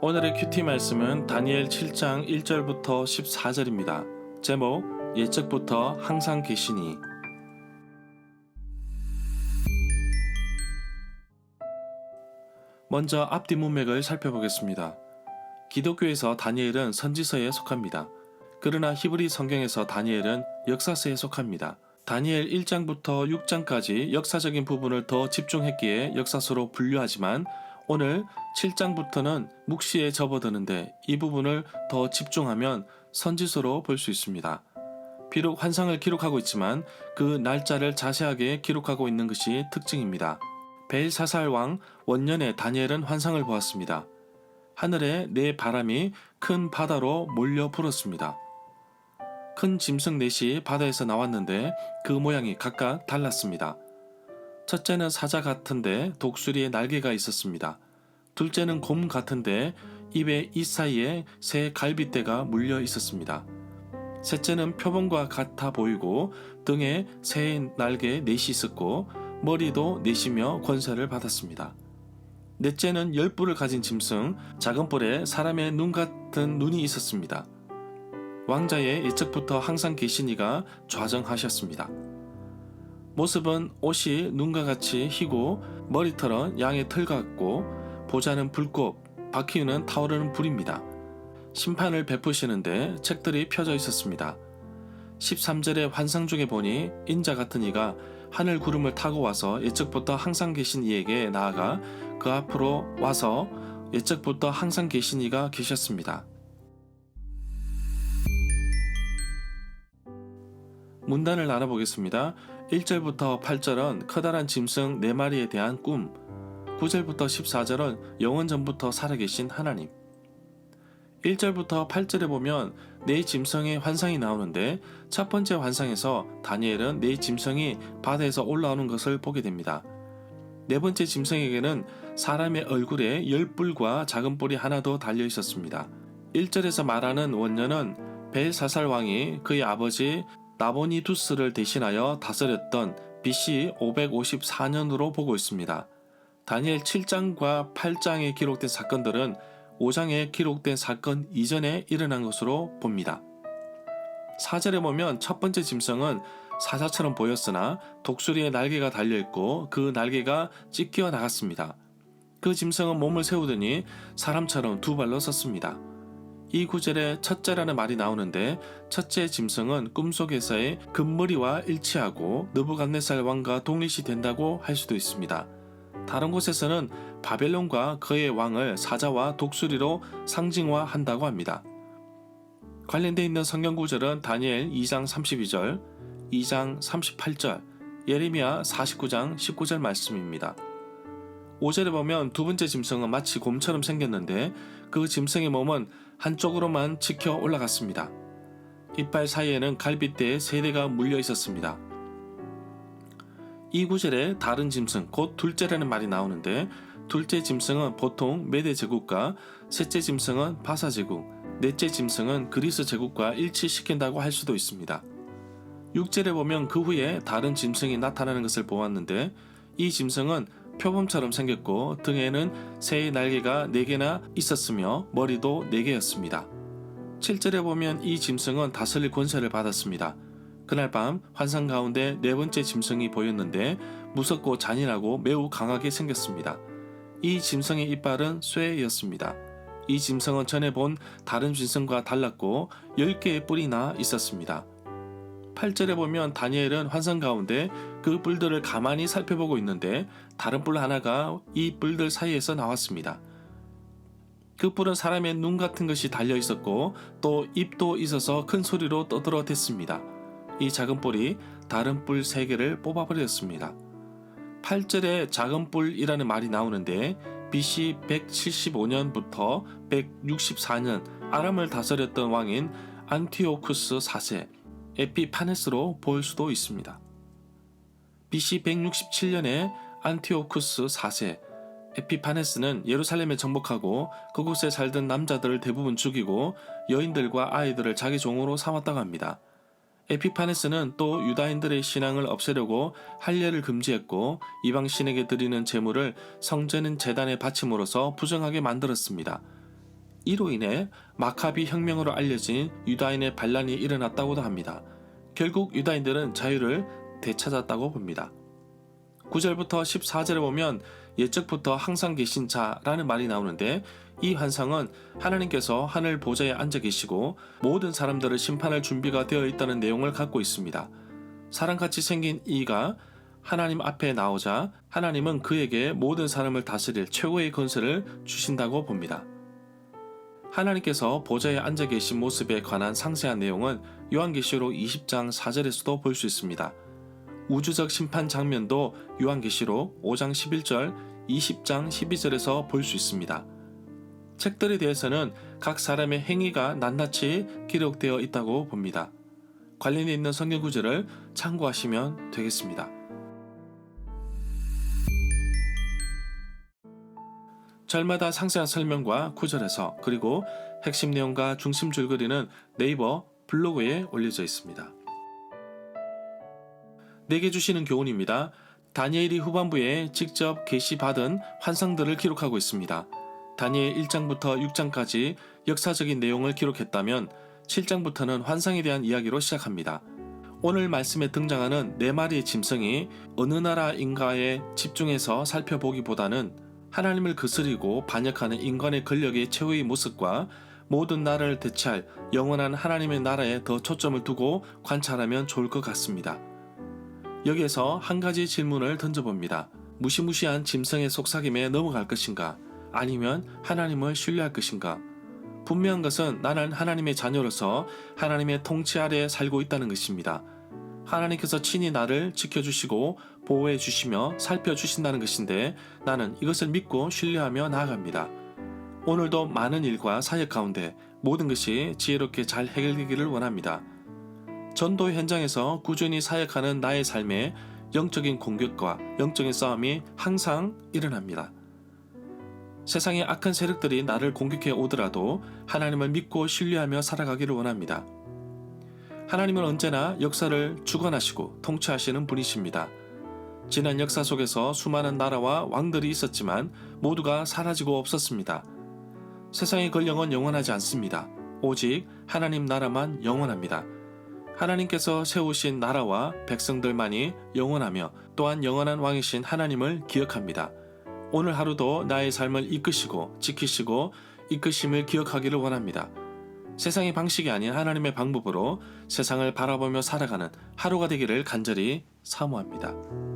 오늘의 큐티 말씀은 다니엘 7장 1절부터 14절입니다. 제목, 예적부터 항상 계시니. 먼저 앞뒤 문맥을 살펴보겠습니다. 기독교에서 다니엘은 선지서에 속합니다. 그러나 히브리 성경에서 다니엘은 역사서에 속합니다. 다니엘 1장부터 6장까지 역사적인 부분을 더 집중했기에 역사서로 분류하지만 오늘 7장부터는 묵시에 접어드는데 이 부분을 더 집중하면 선지서로 볼 수 있습니다. 비록 환상을 기록하고 있지만 그 날짜를 자세하게 기록하고 있는 것이 특징입니다. 벨사살 왕 원년에 다니엘은 환상을 보았습니다. 하늘에 네 바람이 큰 바다로 몰려 불었습니다. 큰 짐승 넷이 바다에서 나왔는데 그 모양이 각각 달랐습니다. 첫째는 사자 같은데 독수리의 날개가 있었습니다. 둘째는 곰 같은데 입에 이 사이에 새 갈빗대가 물려 있었습니다. 셋째는 표범과 같아 보이고 등에 새 날개 넷이 있었고 머리도 넷이며 권세를 받았습니다. 넷째는 10뿔을 가진 짐승, 작은 뿔에 사람의 눈 같은 눈이 있었습니다. 왕자의 예적부터 항상 계시니가 좌정하셨습니다. 모습은 옷이 눈과 같이 희고 머리털은 양의 털 같고 보좌는 불꽃, 바퀴는 타오르는 불입니다. 심판을 베푸시는데 책들이 펴져 있었습니다. 13절의 환상 중에 보니 인자 같은 이가 하늘 구름을 타고 와서 예적부터 항상 계신 이에게 나아가 그 앞으로 와서 예적부터 항상 계신 이가 계셨습니다. 문단을 나눠보겠습니다. 1절부터 8절은 커다란 짐승 4마리에 대한 꿈, 9절부터 14절은 영원 전부터 살아계신 하나님. 1절부터 8절에 보면 네 짐승의 환상이 나오는데 첫 번째 환상에서 다니엘은 네 짐승이 바다에서 올라오는 것을 보게 됩니다. 네 번째 짐승에게는 사람의 얼굴에 10뿔과 작은 뿔이 하나도 달려 있었습니다. 1절에서 말하는 원년은 벨사살 왕이 그의 아버지 나보니두스를 대신하여 다스렸던 BC 554년으로 보고 있습니다. 다니엘 7장과 8장에 기록된 사건들은 5장에 기록된 사건 이전에 일어난 것으로 봅니다. 4절에 보면 첫 번째 짐승은 사자처럼 보였으나 독수리의 날개가 달려있고 그 날개가 찢겨 나갔습니다. 그 짐승은 몸을 세우더니 사람처럼 두 발로 섰습니다. 이 구절에 첫째라는 말이 나오는데 첫째 짐승은 꿈속에서의 금머리와 일치하고 느부갓네살 왕과 동일시 된다고 할 수도 있습니다. 다른 곳에서는 바벨론과 그의 왕을 사자와 독수리로 상징화한다고 합니다. 관련되어 있는 성경 구절은 다니엘 2장 32절, 2장 38절, 예레미야 49장 19절 말씀입니다. 5절에 보면 두 번째 짐승은 마치 곰처럼 생겼는데 그 짐승의 몸은 한쪽으로만 치켜 올라갔습니다. 이빨 사이에는 갈빗대에 3대가 물려 있었습니다. 이 구절에 다른 짐승, 곧 둘째라는 말이 나오는데 둘째 짐승은 보통 메대 제국과 셋째 짐승은 바사 제국, 넷째 짐승은 그리스 제국과 일치시킨다고 할 수도 있습니다. 6절에 보면 그 후에 다른 짐승이 나타나는 것을 보았는데 이 짐승은 표범처럼 생겼고 등에는 새의 날개가 4개나 있었으며 머리도 4개였습니다. 7절에 보면 이 짐승은 다스릴 권세를 받았습니다. 그날 밤 환상 가운데 네 번째 짐승이 보였는데 무섭고 잔인하고 매우 강하게 생겼습니다. 이 짐승의 이빨은 쇠였습니다. 이 짐승은 전에 본 다른 짐승과 달랐고 10개의 뿔이나 있었습니다. 8절에 보면 다니엘은 환상 가운데 그 뿔들을 가만히 살펴보고 있는데 다른 뿔 하나가 이 뿔들 사이에서 나왔습니다. 그 뿔은 사람의 눈 같은 것이 달려 있었고 또 입도 있어서 큰 소리로 떠들어댔습니다. 이 작은 뿔이 다른 뿔 3개를 뽑아버렸습니다. 8절에 작은 뿔이라는 말이 나오는데 BC 175년부터 164년 아람을 다스렸던 왕인 안티오쿠스 4세 에피파네스로 볼 수도 있습니다. BC 167년에 안티오쿠스 4세 에피파네스는 예루살렘에 정복하고 그곳에 살던 남자들을 대부분 죽이고 여인들과 아이들을 자기 종으로 삼았다고 합니다. 에피파네스는 또 유다인들의 신앙을 없애려고 할례를 금지했고 이방 신에게 드리는 제물을 성전 제단에 바침으로써 부정하게 만들었습니다. 이로 인해 마카비 혁명으로 알려진 유다인의 반란이 일어났다고도 합니다. 결국 유다인들은 자유를 되찾았다고 봅니다. 9절부터 14절에 보면 옛적부터 항상 계신 자라는 말이 나오는데 이 환상은 하나님께서 하늘 보좌에 앉아 계시고 모든 사람들을 심판할 준비가 되어 있다는 내용을 갖고 있습니다. 사람같이 생긴 이가 하나님 앞에 나오자 하나님은 그에게 모든 사람을 다스릴 최고의 권세를 주신다고 봅니다. 하나님께서 보좌에 앉아 계신 모습에 관한 상세한 내용은 요한계시록 20장 4절에서도 볼 수 있습니다. 우주적 심판 장면도 요한계시록 5장 11절, 20장 12절에서 볼 수 있습니다. 책들에 대해서는 각 사람의 행위가 낱낱이 기록되어 있다고 봅니다. 관련이 있는 성경 구절을 참고하시면 되겠습니다. 절마다 상세한 설명과 구절에서 그리고 핵심 내용과 중심 줄거리는 네이버 블로그에 올려져 있습니다. 내게 주시는 교훈입니다. 다니엘이 후반부에 직접 계시받은 환상들을 기록하고 있습니다. 다니엘 1장부터 6장까지 역사적인 내용을 기록했다면 7장부터는 환상에 대한 이야기로 시작합니다. 오늘 말씀에 등장하는 4마리의 짐승이 어느 나라인가에 집중해서 살펴보기보다는 하나님을 거스리고 반역하는 인간의 권력의 최후의 모습과 모든 나라를 대체할 영원한 하나님의 나라에 더 초점을 두고 관찰하면 좋을 것 같습니다. 여기에서 한 가지 질문을 던져봅니다. 무시무시한 짐승의 속삭임에 넘어갈 것인가? 아니면 하나님을 신뢰할 것인가? 분명한 것은 나는 하나님의 자녀로서 하나님의 통치 아래에 살고 있다는 것입니다. 하나님께서 친히 나를 지켜주시고 보호해 주시며 살펴주신다는 것인데 나는 이것을 믿고 신뢰하며 나아갑니다. 오늘도 많은 일과 사역 가운데 모든 것이 지혜롭게 잘 해결되기를 원합니다. 전도 현장에서 꾸준히 사역하는 나의 삶에 영적인 공격과 영적인 싸움이 항상 일어납니다. 세상의 악한 세력들이 나를 공격해 오더라도 하나님을 믿고 신뢰하며 살아가기를 원합니다. 하나님은 언제나 역사를 주관하시고 통치하시는 분이십니다. 지난 역사 속에서 수많은 나라와 왕들이 있었지만 모두가 사라지고 없었습니다. 세상의 권력은 영원하지 않습니다. 오직 하나님 나라만 영원합니다. 하나님께서 세우신 나라와 백성들만이 영원하며 또한 영원한 왕이신 하나님을 기억합니다. 오늘 하루도 나의 삶을 이끄시고 지키시고 이끄심을 기억하기를 원합니다. 세상의 방식이 아닌 하나님의 방법으로 세상을 바라보며 살아가는 하루가 되기를 간절히 사모합니다.